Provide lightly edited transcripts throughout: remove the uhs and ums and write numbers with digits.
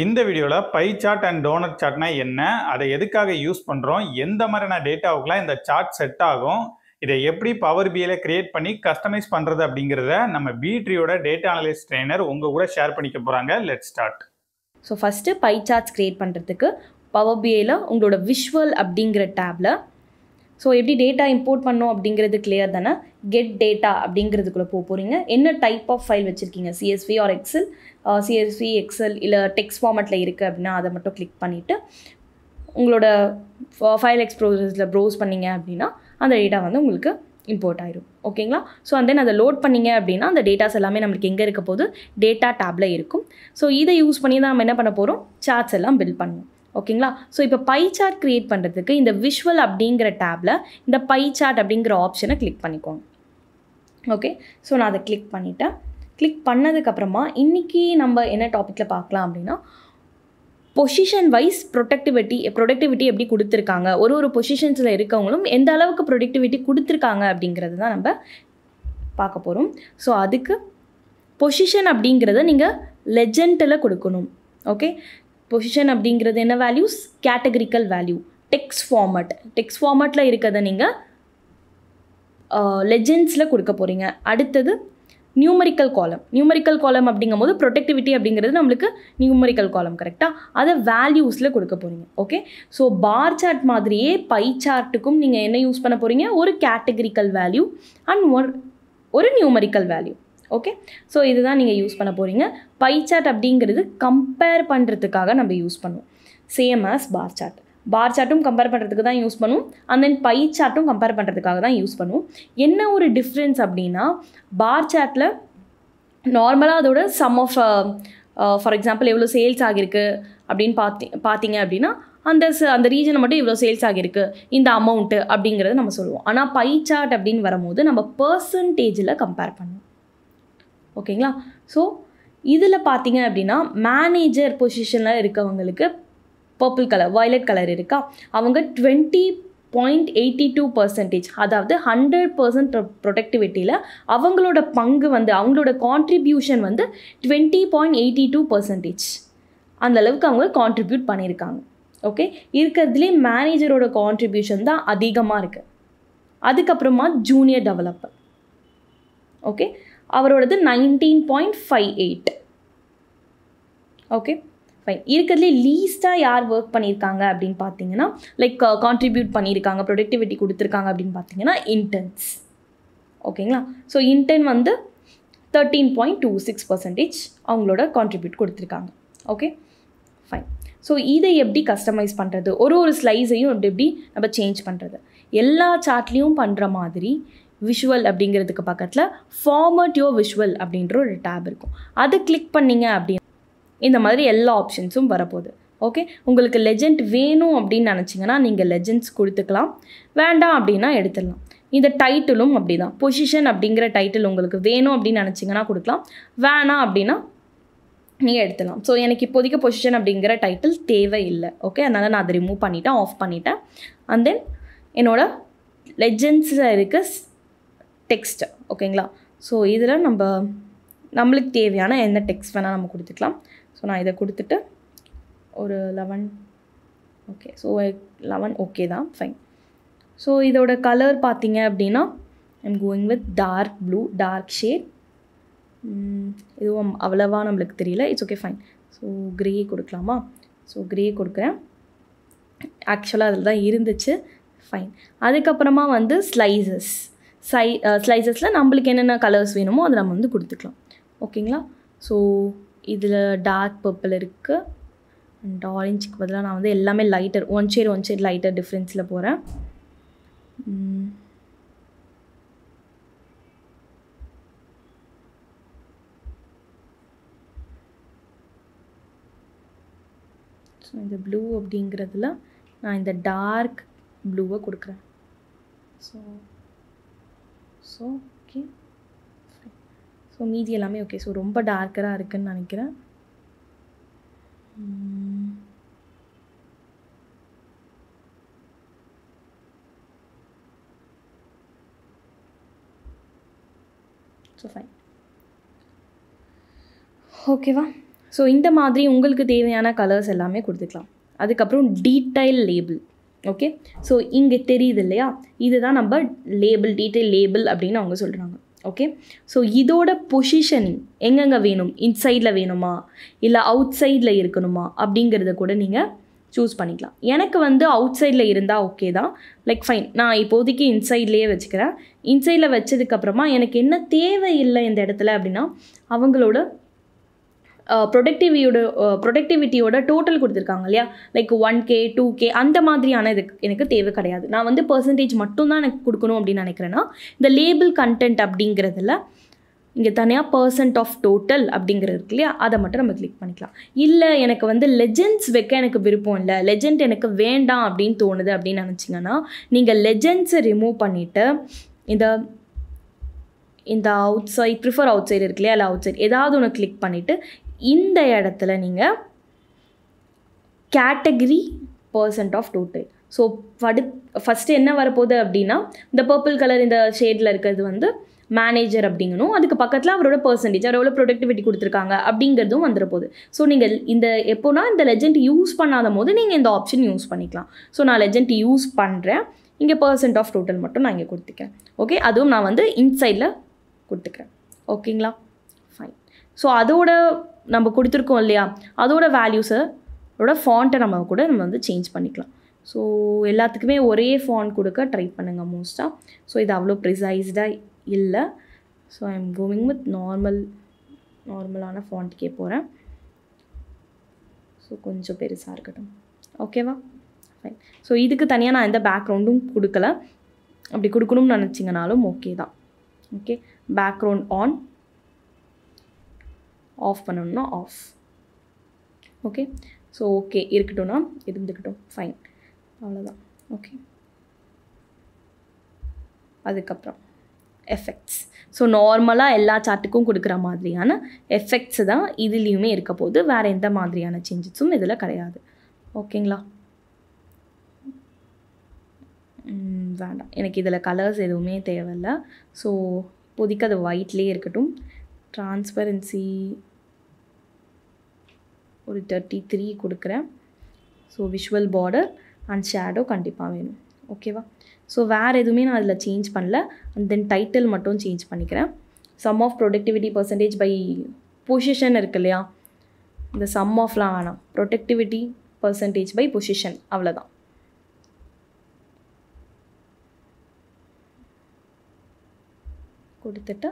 இந்த வீடியோவில் by chart and donut சார்ட்னா என்ன, அதை எதுக்காக யூஸ் பண்ணுறோம், எந்த மாதிரியான டேட்டாவுக்குலாம் இந்த சார்ட் செட் ஆகும், இதை எப்படி பவர் பிஐல கிரியேட் பண்ணி கஸ்டமைஸ் பண்ணுறது அப்படிங்கிறத நம்ம பி-ட்ரீயோட டேட்டா அனலிஸ்ட் ட்ரெயினர் உங்கள் கூட ஷேர் பண்ணிக்க போகிறாங்க. Let's start. So first pie charts create பண்ணுறதுக்கு பவர் பிஐயில் உங்களோட விஷுவல் அப்படிங்கிற டேப்பில் ஸோ எப்படி டேட்டா இம்போர்ட் பண்ணோம் அப்படிங்கிறது கிளியர் தானே. கெட் டேட்டா அப்படிங்கிறதுக்குள்ளே போகிறீங்க. என்ன டைப் ஆஃப் ஃபைல் வச்சுருக்கீங்க, CSV or Excel, CSV Excel இல்லை டெக்ஸ்ட் ஃபார்மேட்டில் இருக்குது அப்படின்னா அதை மட்டும் கிளிக் பண்ணிவிட்டு உங்களோட ஃபைல் எக்ஸ்ப்ளோரரில் ப்ரௌஸ் பண்ணிங்க அப்படின்னா அந்த டேட்டா வந்து உங்களுக்கு இம்போர்ட் ஆயிரும். ஓகேங்களா. ஸோ அண்ட் தென் அதை லோட் பண்ணிங்க அப்படின்னா அந்த டேட்டாஸ் எல்லாமே நம்மளுக்கு எங்கே இருக்க போது டேட்டா டேப்பில் இருக்கும். ஸோ இதை யூஸ் பண்ணி தான் நம்ம என்ன பண்ண போகிறோம், சார்ட்ஸ் எல்லாம் பில்ட் பண்ணுவோம். ஓகேங்களா. ஸோ இப்போ பை சார்ட் க்ரியேட் பண்ணுறதுக்கு இந்த விஷுவல் அப்படிங்கிற டேப்பில் இந்த பை சார்ட் அப்படிங்கிற ஆப்ஷனை கிளிக் பண்ணிக்கோங்க. ஓகே. ஸோ நான் அதை கிளிக் பண்ணிவிட்டேன். கிளிக் பண்ணதுக்கப்புறமா இன்றைக்கி நம்ம என்ன டாப்பிக்கில் பார்க்கலாம் அப்படின்னா பொசிஷன் வைஸ் ப்ரொடக்டிவிட்டி எப்படி கொடுத்துருக்காங்க, ஒரு பொசிஷன்ஸில் இருக்கவங்களும் எந்த அளவுக்கு ப்ரொடக்டிவிட்டி கொடுத்துருக்காங்க அப்படிங்கிறது தான் நம்ம பார்க்க போகிறோம். ஸோ அதுக்கு பொசிஷன் அப்படிங்கிறத நீங்கள் லெஜெண்டில் கொடுக்கணும். ஓகே. பொசிஷன் அப்படிங்கிறது என்ன வேல்யூஸ், கேட்டகரிக்கல் வேல்யூ. டெக்ஸ்ட் ஃபார்மேட்டில் இருக்கிறத நீங்கள் லெஜெண்ட்ஸில் கொடுக்க போகிறீங்க. அடுத்தது நியூமரிக்கல் காலம் அப்படிங்கும் போது ப்ரொடக்டிவிட்டி அப்படிங்கிறது நம்மளுக்கு நியூமரிக்கல் காலம் கரெக்டாக, அதை வேல்யூஸில் கொடுக்க போகிறீங்க. ஓகே. ஸோ பார் சார்ட் மாதிரியே பை சார்ட்டுக்கும் நீங்கள் என்ன யூஸ் பண்ண போகிறீங்க, ஒரு கேட்டகரிக்கல் வேல்யூ அண்ட் ஒரு நியூமரிக்கல் வேல்யூ. ஓகே. ஸோ இதுதான் நீங்கள் யூஸ் பண்ண போகிறீங்க. பை சார்ட் அப்படிங்கிறது கம்பேர் பண்ணுறதுக்காக நம்ம யூஸ் பண்ணுவோம், சேம் ஆஸ் பார் சார்ட்டும் கம்பேர் பண்ணுறதுக்கு தான் யூஸ் பண்ணுவோம். அண்ட் தென் பை சார்ட்டும் கம்பேர் பண்ணுறதுக்காக தான் யூஸ் பண்ணுவோம். என்ன ஒரு டிஃப்ரென்ஸ் அப்படின்னா பார் சார்ட்டில் நார்மலாக அதோட சம் ஆஃப் ஃபார் எக்ஸாம்பிள் எவ்வளோ சேல்ஸ் ஆகிருக்கு அப்படின்னு பார்த்தீங்க அப்படின்னா அந்த ரீஜனை மட்டும் இவ்வளோ சேல்ஸ் ஆகிருக்கு இந்த அமௌண்ட்டு அப்படிங்கிறத நம்ம சொல்லுவோம். ஆனால் பை சார்ட் அப்படின்னு வரும்போது நம்ம பர்சன்டேஜில் கம்பேர் பண்ணுவோம். ஓகேங்களா. ஸோ இதில் பார்த்தீங்க அப்படின்னா மேனேஜர் பொசிஷனில் இருக்கவங்களுக்கு பர்பிள் கலர் வயலட் கலர் இருக்கா, அவங்க 20.82%, அதாவது 100% ப்ரொடக்டிவிட்டியில் அவங்களோட பங்கு வந்து அவங்களோட கான்ட்ரிபியூஷன் வந்து 20.82% அந்த அளவுக்கு அவங்க கான்ட்ரிபியூட் பண்ணியிருக்காங்க. ஓகே. இருக்கிறதுலே மேனேஜரோட கான்ட்ரிபியூஷன் தான் அதிகமாக இருக்குது. அதுக்கப்புறமா ஜூனியர் டெவலப்பர். ஓகே. அவரோடது 19.58. Okay fine. இருக்கிறதுலே லீஸ்ட்டாக யார் ஒர்க் பண்ணியிருக்காங்க அப்படின்னு பார்த்தீங்கன்னா லைக் கான்ட்ரிபியூட் பண்ணியிருக்காங்க, ப்ரொடக்டிவிட்டி கொடுத்துருக்காங்க அப்படின்னு பார்த்தீங்கன்னா இன்டர்ன்ஸ். ஓகேங்களா. ஸோ இன்டர்ன் வந்து 13.26% அவங்களோட கான்ட்ரிபியூட் கொடுத்துருக்காங்க. Okay fine. ஸோ இதை எப்படி கஸ்டமைஸ் பண்ணுறது, ஒரு ஸ்லைஸையும் எப்படி நம்ம சேஞ்ச் பண்ணுறது, எல்லா சார்ட்லேயும் பண்ணுற மாதிரி விஷுவல் அப்படிங்கிறதுக்கு பக்கத்தில் ஃபார்மட் யோர் விஷுவல் அப்படின்ற ஒரு டேப் இருக்கும். அதை கிளிக் பண்ணிங்க அப்படின்னா இந்த மாதிரி எல்லா ஆப்ஷன்ஸும் வரப்போகுது. ஓகே. உங்களுக்கு லெஜெண்ட் வேணும் அப்படின்னு நினச்சிங்கன்னா நீங்கள் லெஜெண்ட்ஸ் கொடுத்துக்கலாம், வேண்டாம் அப்படின்னா எடுத்துடலாம். இந்த டைட்டிலும் அப்படி தான், பொசிஷன் அப்படிங்கிற டைட்டில் உங்களுக்கு வேணும் அப்படின்னு நினச்சிங்கன்னா கொடுக்கலாம், வேணாம் அப்படின்னா நீங்கள் எடுத்துடலாம். ஸோ எனக்கு இப்போதைக்கு பொசிஷன் அப்படிங்கிற டைட்டில் தேவை இல்லை. ஓகே. அதனால் நான் அதை ரிமூவ் பண்ணிட்டேன், ஆஃப் பண்ணிட்டேன். அண்ட் தென் என்னோட லெஜெண்ட்ஸில் இருக்க டெக்ஸ்ட்டு. ஓகேங்களா. ஸோ இதில் நம்மளுக்கு தேவையான எந்த டெக்ஸ்ட் வேணால் நம்ம கொடுத்துக்கலாம். ஸோ நான் இதை கொடுத்துட்டு ஒரு 11. ஓகே. ஸோ 11 ஓகே தான், ஃபைன். ஸோ இதோட கலர் பார்த்தீங்க அப்படின்னா I'm going with dark blue, dark shade. இதுவும் அவ்வளவா நம்மளுக்கு தெரியல, it's okay fine. So grey கொடுக்கலாமா. ஸோ க்ரே கொடுக்குறேன். ஆக்சுவலாக அதில் தான் இருந்துச்சு, ஃபைன். அதுக்கப்புறமா வந்து ஸ்லைசஸில் நம்மளுக்கு என்னென்ன கலர்ஸ் வேணுமோ அதை நம்ம வந்து கொடுத்துக்கலாம். ஓகேங்களா. ஸோ இதில் டார்க் பர்பிள் இருக்குது அண்ட் ஆரஞ்சுக்கு பதிலாக நான் வந்து எல்லாமே லைட்டர் ஒன் ஷேட் லைட்டர் டிஃப்ரென்ஸில் போகிறேன். ஸோ இந்த ப்ளூ அப்படிங்கிறதுல நான் இந்த டார்க் ப்ளூவை கொடுக்குறேன். So okay. ஸோ மீதி எல்லாமே ஓகே. ஸோ ரொம்ப டார்க்கராக இருக்குதுன்னு நினைக்கிறேன். So fine. ஓகேவா. ஸோ இந்த மாதிரி உங்களுக்கு தேவையான கலர்ஸ் எல்லாமே கொடுத்துக்கலாம். அதுக்கப்புறம் டீடைல் லேபிள். ஓகே, ஸோ இங்கே தெரியுது இல்லையா, இதுதான் நம்ம லேபிள், டீடைல் லேபிள் அப்படின்னு அவங்க சொல்கிறாங்க. ஓகே, ஸோ இதோட பொசிஷனிங் எங்கெங்கே வேணும், இன்சைடில் வேணுமா இல்லை அவுட் சைடில் இருக்கணுமா அப்படிங்கிறத கூட நீங்கள் சூஸ் பண்ணிக்கலாம். எனக்கு வந்து அவுட் சைடில் இருந்தால் ஓகே தான், லைக் ஃபைன், நான் இப்போதைக்கு இன்சைட்லேயே வச்சுக்கிறேன். இன்சைடில் வச்சதுக்கப்புறமா எனக்கு என்ன தேவையில்லை இந்த இடத்துல அப்படின்னா, அவங்களோட ப்ரொடக்டிவிட்டியோட டோட்டல் கொடுத்துருக்காங்க இல்லையா, லைக் 1K 2K அந்த மாதிரியான இது எனக்கு தேவை கிடையாது. நான் வந்து பர்சன்டேஜ் மட்டும்தான் எனக்கு கொடுக்கணும் அப்படின்னு நினைக்கிறேன்னா, இந்த லேபிள் கண்டென்ட் அப்படிங்கிறதுல இங்கே தனியாக % ஆஃப் டோட்டல் அப்படிங்கிறது இருக்கு இல்லையா, அதை மட்டும் நம்ம கிளிக் பண்ணிக்கலாம். இல்லை எனக்கு வந்து லெஜெண்ட்ஸ் வைக்க எனக்கு விருப்பம் இல்லை, லெஜெண்ட் எனக்கு வேண்டாம் அப்படின்னு தோணுது அப்படின்னு நினச்சிங்கன்னா, நீங்கள் லெஜெண்ட்ஸை ரிமூவ் பண்ணிவிட்டு இந்த outside, prefer outside இருக்கு இல்லையா, இல்லை அவுட் சைட் ஏதாவது ஒன்று கிளிக் பண்ணிவிட்டு இந்த இடத்துல நீங்கள் category % of total. So first என்ன வரப்போகுது அப்படின்னா, இந்த பர்பிள் கலர் இந்த ஷேடில் இருக்கிறது வந்து மேனேஜர் அப்படிங்கணும், அதுக்கு பக்கத்தில் அவரோட பர்சன்டேஜ், அவர் எவ்வளோ ப்ரொடக்டிவிட்டி கொடுத்துருக்காங்க அப்படிங்கிறதும் வந்துட போகுது. ஸோ நீங்கள் இந்த எப்போனா இந்த லெஜெண்ட் யூஸ் பண்ணாத போது நீங்கள் இந்த ஆப்ஷன் யூஸ் பண்ணிக்கலாம். ஸோ நான் லெஜெண்ட் யூஸ் பண்ணுறேன், இங்கே % ஆஃப் டோட்டல் மட்டும் நான் இங்கே கொடுத்துக்கிறேன். ஓகே, அதுவும் நான் வந்து இன்சைடில் கொடுத்துக்கிறேன். ஓகேங்களா, ஃபைன். ஸோ அதோட நம்ம கொடுத்துருக்கோம் இல்லையா, அதோட வேல்யூஸோட ஃபாண்ட்டை நம்ம வந்து சேஞ்ச் பண்ணிக்கலாம். ஸோ எல்லாத்துக்குமே ஒரே ஃபாண்ட் கொடுக்க ட்ரை பண்ணுங்கள் மோஸ்ட்டாக. ஸோ இது அவ்வளோ ப்ரிசைஸ்டாக இல்லை. ஸோ ஐ எம் கோவிங் வித் நார்மலான ஃபாண்ட்டுக்கே போகிறேன். ஸோ கொஞ்சம் பெருசாக இருக்கட்டும். ஓகேவா, ஃபைன். ஸோ இதுக்கு தனியாக நான் எந்த பேக்ரவுண்டும் கொடுக்கல, அப்படி கொடுக்கணும்னு நினச்சிங்கனாலும் ஓகே தான். ஓகே, பேக்ரவுண்ட் ஆன், ஆஃப் பண்ணணும்னா ஆஃப். ஓகே, ஸோ ஓகே இருக்கட்டும்னா இருந்துக்கட்டும், ஃபைன், அவ்வளோதான். ஓகே, அதுக்கப்புறம் எஃபெக்ட்ஸ். ஸோ நார்மலாக எல்லா சார்ட்டுக்கும் கொடுக்குற மாதிரியான எஃபெக்ட்ஸு தான் இதுலேயுமே இருக்க போது, வேறு எந்த மாதிரியான சேஞ்சஸும் இதில் கிடையாது. ஓகேங்களா, வேண்டாம், எனக்கு இதில் கலர்ஸ் எதுவுமே தேவையில்லை. ஸோ இப்போதைக்கு அது ஒயிட்லேயே இருக்கட்டும். ட்ரான்ஸ்பரன்சி ஒரு 33 கொடுக்குறேன். So visual border and shadow கண்டிப்பாக வேணும். ஓகேவா, ஸோ வேறு எதுவுமே நான் அதில் சேஞ்ச் பண்ணல. அண்ட் தென் டைட்டில் மட்டும் சேஞ்ச் பண்ணிக்கிறேன். Sum of productivity % by position இருக்கு இல்லையா, இந்த சம் ஆஃப்லாம் வேணாம், ப்ரொடக்டிவிட்டி % பை பொசிஷன், அவ்வளோதான். கொடுத்துட்டு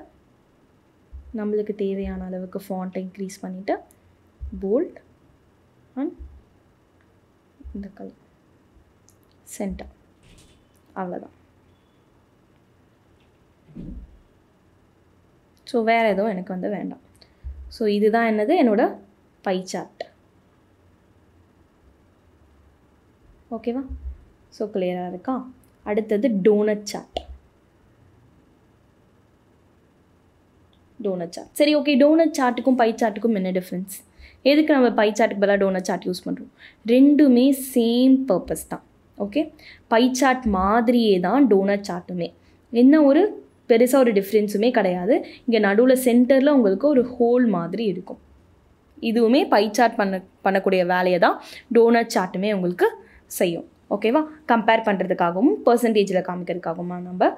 நம்மளுக்கு தேவையான அளவுக்கு ஃபாண்ட்டை இன்க்ரீஸ் பண்ணிவிட்டு போல்ட் அண்ட் இந்த கலர் சென்டர், அவ்வளோதான். ஸோ வேறு எதுவும் எனக்கு வந்து வேண்டாம். ஸோ இதுதான் என்னது என்னோட பை சார்ட். ஓகேவா, ஸோ கிளியராக இருக்கா. அடுத்தது டோனட் சார்ட். டோனட் சார்ட், சரி ஓகே. டோனட் சார்ட்டுக்கும் பை சார்ட்டுக்கும் என்ன டிஃப்ரென்ஸ்? எதுக்கு நம்ம பை சார்ட்டுக்கு பதிலாக டோனட் சார்ட் யூஸ் பண்ணுறோம்? ரெண்டுமே சேம் பர்பஸ் தான். ஓகே, பை சார்ட் மாதிரியே தான் டோனட் சார்ட்டுமே, என்ன ஒரு பெருசாக ஒரு டிஃப்ரென்ஸுமே கிடையாது. இங்கே நடுவில் சென்டரில் உங்களுக்கு ஒரு ஹோல் மாதிரி இருக்கும். இதுவுமே பை சார்ட் பண்ணக்கூடிய வேலையை தான் டோனட் சார்ட்டுமே உங்களுக்கு செய்யும். ஓகேவா, கம்பேர் பண்ணுறதுக்காகவும் பர்சன்டேஜில் காமிக்கிறதுக்காகவும் நம்ம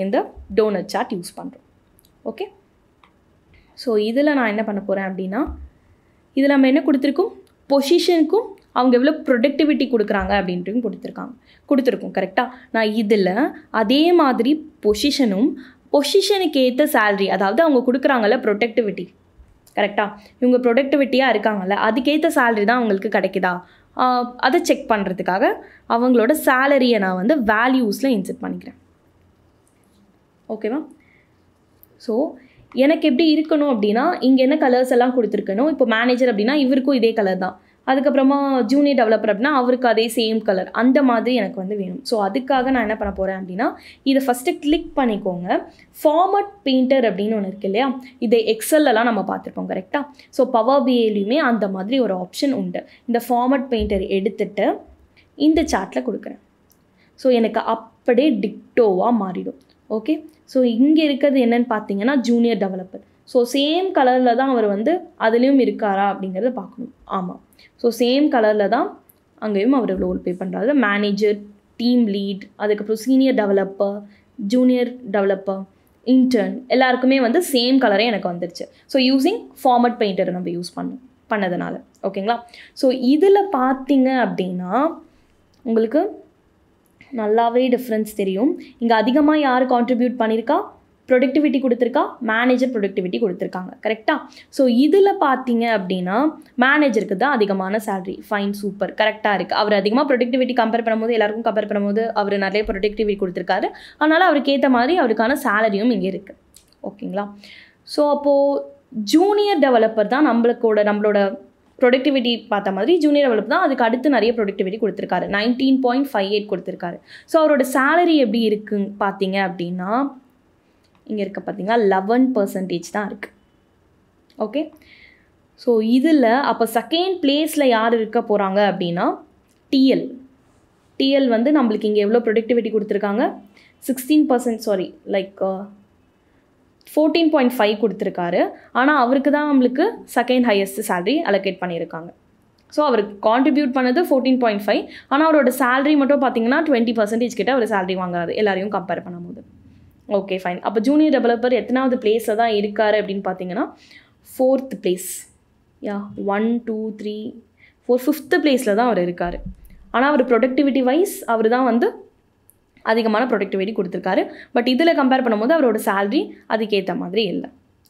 இந்த டோனட் சார்ட் யூஸ் பண்ணுறோம். ஓகே, ஸோ இதில் நான் என்ன பண்ண போகிறேன் அப்படின்னா, இதில் நம்ம என்ன கொடுத்துருக்கோம், பொசிஷனுக்கும் அவங்க எவ்வளோ ப்ரொடக்டிவிட்டி கொடுக்குறாங்க அப்படின்ட்டு கொடுத்துருக்கோம் கரெக்டாக. நான் இதில் அதே மாதிரி பொசிஷனுக்கு ஏற்ற சேல்ரி, அதாவது அவங்க கொடுக்குறாங்கல்ல ப்ரொடக்டிவிட்டி, கரெக்டாக இவங்க ப்ரொடக்டிவிட்டியாக இருக்காங்கல்ல, அதுக்கேற்ற சேல்ரி தான் அவங்களுக்கு கிடைக்குதா அதை செக் பண்ணுறதுக்காக அவங்களோட சேலரியை நான் வந்து வேல்யூஸில் இன்செர்ட் பண்ணிக்கிறேன். ஓகேவா, ஸோ எனக்கு எப்படி இருக்கணும் அப்படின்னா, இங்கே என்ன கலர்ஸ் எல்லாம் கொடுத்துருக்கணும். இப்போ மேனேஜர் அப்படின்னா இவருக்கும் இதே கலர் தான், அதுக்கப்புறமா ஜூனியர் டெவலப்பர் அப்படின்னா அவருக்கு அதே சேம் கலர், அந்த மாதிரி எனக்கு வந்து வேணும். ஸோ அதுக்காக நான் என்ன பண்ண போகிறேன் அப்படின்னா, இதை ஃபஸ்ட்டு கிளிக் பண்ணிக்கோங்க. ஃபார்மட் பெயிண்டர் அப்படின்னு ஒன்று இருக்கு இல்லையா, இதை எக்ஸல்லாம் நம்ம பார்த்துருப்போம் கரெக்டாக. ஸோ பவர் பிஐலையுமே அந்த மாதிரி ஒரு ஆப்ஷன் உண்டு. இந்த ஃபார்மட் பெயிண்டர் எடுத்துகிட்டு இந்த சார்ட்டில் கொடுக்குறேன். ஸோ எனக்கு அப்படியே டிக்டோவாக மாறிடும். ஓகே, ஸோ இங்கே இருக்கிறது என்னென்னு பார்த்தீங்கன்னா ஜூனியர் டெவலப்பர். ஸோ சேம் கலரில் தான் அவர் வந்து அதுலேயும் இருக்காரா அப்படிங்கிறத பார்க்கணும். ஆமாம், ஸோ சேம் கலரில் தான் அங்கேயும் அவர் ரோல் ப்ளே பண்ணுறாரு. மேனேஜர், டீம் லீட், அதுக்கப்புறம் senior developer, junior developer, intern எல்லாருக்குமே வந்து சேம் கலரே எனக்கு வந்துருச்சு. ஸோ யூஸிங் ஃபார்மட் பெயிண்டரை நம்ம யூஸ் பண்ணதுனால ஓகேங்களா. ஸோ இதில் பார்த்தீங்க அப்படின்னா உங்களுக்கு நல்லாவே டிஃப்ரென்ஸ் தெரியும். இங்கே அதிகமாக யார் கான்ட்ரிபியூட் பண்ணியிருக்கா, ப்ரொடக்டிவிட்டி கொடுத்துருக்கா, மேனேஜர் ப்ரொடக்டிவிட்டி கொடுத்துருக்காங்க கரெக்டாக. ஸோ இதில் பார்த்தீங்க அப்படின்னா மேனேஜருக்கு தான் அதிகமான சேலரி. ஃபைன், சூப்பர், கரெக்டாக இருக்குது. அவர் அதிகமாக ப்ரொடக்டிவிட்டி கம்பேர் பண்ணும்போது எல்லாருக்கும் கம்பேர் பண்ணும்போது அவர் நிறைய ப்ரொடக்டிவிட்டி கொடுத்துருக்காரு. அதனால் அவருக்கு ஏற்ற மாதிரி அவருக்கான சேலரியும் இங்கே இருக்குது ஓகேங்களா. ஸோ அப்போது ஜூனியர் டெவலப்பர் தான் நம்மளோட ப்ரொடக்டிவிட்டி பார்த்த மாதிரி ஜூனியர் டெவலப்பர் தான் அதுக்கு அடுத்து நிறைய ப்ரொடக்டிவிட்டி கொடுத்துருக்காரு. 19.58 கொடுத்துருக்காரு. ஸோ அவரோட சேலரி எப்படி இருக்குன்னு பார்த்தீங்க அப்படின்னா இங்கே இருக்க பார்த்தீங்கன்னா 11% தான் இருக்குது. ஓகே, ஸோ இதில் அப்போ செகண்ட் பிளேஸில் யார் இருக்க போகிறாங்க அப்படின்னா டிஎல் வந்து நம்மளுக்கு இங்கே எவ்வளோ ப்ரொடக்டிவிட்டி கொடுத்துருக்காங்க, 14.5 கொடுத்துருக்காரு. ஆனால் அவருக்கு தான் நம்மளுக்கு செகண்ட் ஹையஸ்ட் சேலரி அலோகேட் பண்ணியிருக்காங்க. ஸோ அவருக்கு கான்ட்ரிபியூட் பண்ணது 14.5, ஆனால் அவரோட சேலரி மட்டும் பார்த்தீங்கன்னா 20% கிட்ட அவர் சேலரி வாங்குறாரு எல்லாரையும் கம்பேர் பண்ணும்போது. Okay fine. அப்போ ஜூனியர் டெவலப்பர் எத்தனாவது பிளேஸில் தான் இருக்கார் அப்படின்னு பார்த்தீங்கன்னா 4th பிளேஸ். 1 2 3 4 5th பிளேஸில் தான் அவர் இருக்கார். ஆனால் அவர் ப்ரொடக்டிவிட்டி வைஸ் அவர் தான் வந்து அதிகமான ப்ரொடக்டிவிட்டி கொடுத்துருக்காரு. பட் இதில் கம்பேர் பண்ணும்போது அவரோட சேலரி அதுக்கேற்ற மாதிரி இல்லை.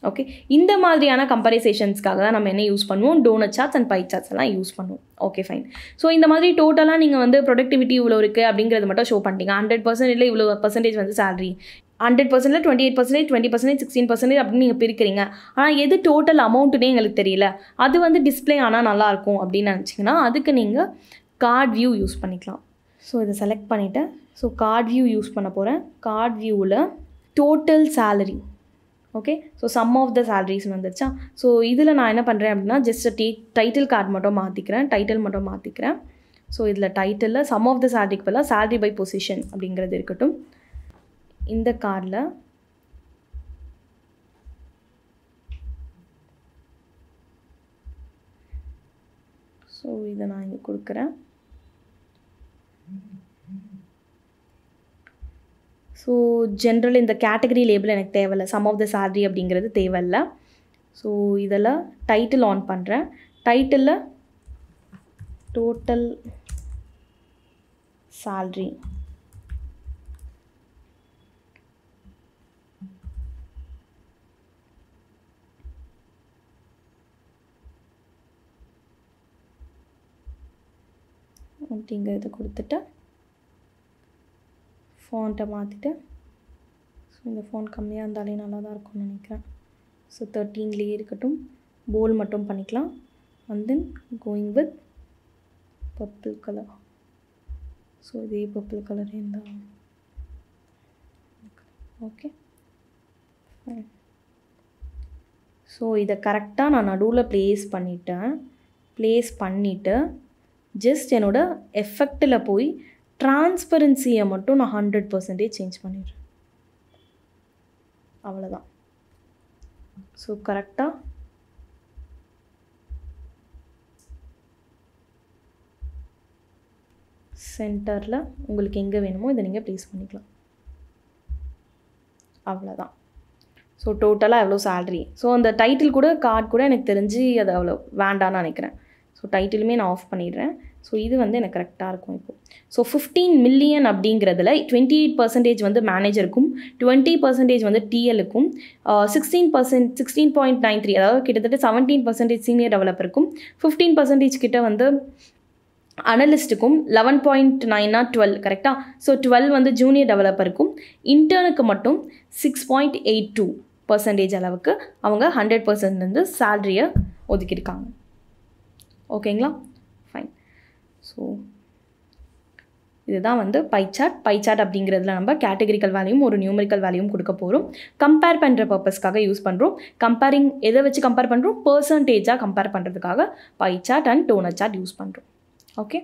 ஓகே, இந்த மாதிரியான கம்பேரிசேஷன்ஸ்க்காக தான் நம்ம என்ன யூஸ் பண்ணுவோம், donut charts and pie charts எல்லாம் யூஸ் பண்ணுவோம். Okay fine. ஸோ இந்த மாதிரி டோட்டலாக நீங்கள் வந்து ப்ரொடக்டிவிட்டி இவ்வளோ இருக்குது அப்படிங்கிறது மட்டும் ஷோ பண்ணிட்டீங்க. 100% இல்லை இவ்வளோ பர்சன்டேஜ் வந்து சேலரி, 100%, 28%, 20%, 16% அப்படின்னு நீங்கள் பிரிக்கிறீங்க. ஆனால் எது டோட்டல் அமௌண்ட்டுனே எங்களுக்கு தெரியல, அது வந்து டிஸ்பிளே ஆனால் நல்லாயிருக்கும் அப்படின்னு நினச்சிங்கன்னா அதுக்கு நீங்கள் கார்ட் வியூ யூஸ் பண்ணிக்கலாம். ஸோ இதை செலக்ட் பண்ணிவிட்டேன். ஸோ கார்ட் வியூ யூஸ் பண்ண போகிறேன். கார்ட் வியூவில் total salary, okay, so sum of the சேலரிஸ்னு வந்துருச்சா. ஸோ இதில் நான் என்ன பண்ணுறேன் அப்படின்னா ஜஸ்ட் டைட்டில் கார்டு மட்டும் மாற்றிக்கிறேன், டைட்டில் மட்டும் மாற்றிக்கிறேன். ஸோ இதில் டைட்டிலில் சம் ஆஃப் த சேலரிக்கு பதிலாக சேலரி பை பொசிஷன் அப்படிங்கிறது இருக்கட்டும். இந்த கார்டில் ஸோ இதை நான் இங்கே கொடுக்குறேன். ஸோ ஜென்ரல் இந்த கேட்டகரி லேபிள் எனக்கு தேவையில்லை, சம் ஆஃப் த சேலரி அப்படிங்கிறது தேவையில்லை. ஸோ இதில் டைட்டில் ஆன் பண்ணுறேன். டைட்டிலில் டோட்டல் சேலரி, அப்படிங்கிறத கொடுத்துட்டு ஃபாண்ட்டை மாற்றிட்டு, ஸோ இந்த ஃபாண்ட் கம்மியாக இருந்தாலே நல்லா தான் இருக்கும்னு நினைக்கிறேன். ஸோ 13லேயே இருக்கட்டும், போல் மட்டும் பண்ணிக்கலாம். And then going with purple colour. So இதே பர்பிள் கலர் இருந்தால் ஓகே ஃபைன். ஸோ இதை கரெக்டாக நான் நடுவில் ப்ளேஸ் பண்ணிவிட்டு ஜஸ்ட் என்னோட எஃபெக்டில் போய் டிரான்ஸ்பரன்சியை மட்டும் நான் 100% சேஞ்ச் பண்ணிடுறேன். அவ்வளோதான். ஸோ கரெக்டாக சென்டரில் உங்களுக்கு எங்கே வேணுமோ இதை நீங்கள் ப்ளேஸ் பண்ணிக்கலாம். அவ்வளோதான். ஸோ டோட்டலாக எவ்வளோ சேலரி. ஸோ அந்த டைட்டில் கூட கார்டு கூட எனக்கு தெரிஞ்சு அது அவ்வளோ வேண்டான்னு நினைக்கிறேன். ஸோ டைட்டிலுமே நான் ஆஃப் பண்ணிடுறேன். ஸோ இது வந்து எனக்கு கரெக்டாக இருக்கும் இப்போது. ஸோ 15 மில்லியன் அப்படிங்கிறதுல 28% வந்து மேனேஜருக்கும், 20% வந்து டிஎலுக்கும், 16.93 அதாவது கிட்டத்தட்ட 17% சீனியர் டெவலப்பருக்கும், 15% கிட்ட வந்து அனலிஸ்ட்டுக்கும், 11.9 12 கரெக்டாக. ஸோ 12 வந்து ஜூனியர் டெவலப்பருக்கும், இன்டர்னுக்கு மட்டும் 6.82% அளவுக்கு அவங்க 100% வந்து சேலரியை ஒதுக்கியிருக்காங்க. ஓகேங்களா ஃபைன். ஸோ இதுதான் வந்து பை சார்ட் அப்படிங்கிறதுல நம்ம கேட்டகரிக்கல் வேல்யூம் ஒரு நியூமரிக்கல் வேல்யூம் கொடுக்க போகிறோம். கம்பேர் பண்ணுற பர்பஸ்க்காக யூஸ் பண்ணுறோம். எதை வச்சு கம்பேர் பண்ணுறோம், பர்சன்டேஜாக கம்பேர் பண்ணுறதுக்காக pie chart and donut chart use பண்ணுறோம். ஓகே,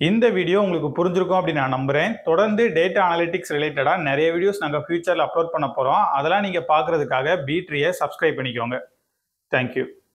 இந்த வீடியோ உங்களுக்கு புரிஞ்சிருக்கும் அப்படின்னு நான் நம்புறேன். தொடர்ந்து டேட்டா அனலிட்டிக்ஸ் ரிலேட்டடாக நிறைய வீடியோஸ் நாங்கள் ஃபியூச்சரில் அப்லோட் பண்ண போகிறோம். அதெல்லாம் நீங்கள் பார்க்குறதுக்காக B-Tree சப்ஸ்கிரைப் பண்ணிக்கோங்க. தேங்க்யூ.